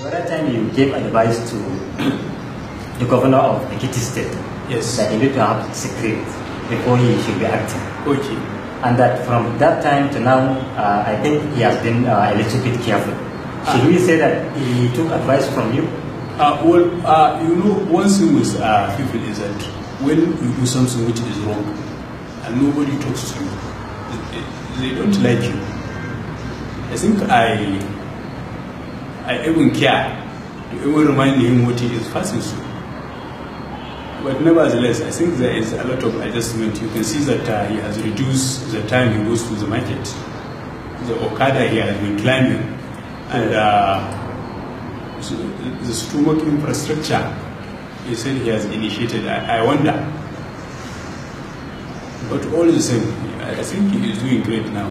By that time you gave advice to the governor of Ekiti State. Yes. That he need to have secret before he should be acting. Okay. And that from that time to now, I think he has been a little bit careful. Should we say that he took advice from you? You know, one thing with people is that when you do something which is wrong and nobody talks to you, they don't like you. I think I even care to even remind him what he is passing through. But nevertheless, I think there is a lot of adjustment. You can see that he has reduced the time he goes to the market. The Okada he has been climbing, and the stomach infrastructure, he said he has initiated. I wonder. But all the same, I think he is doing great now.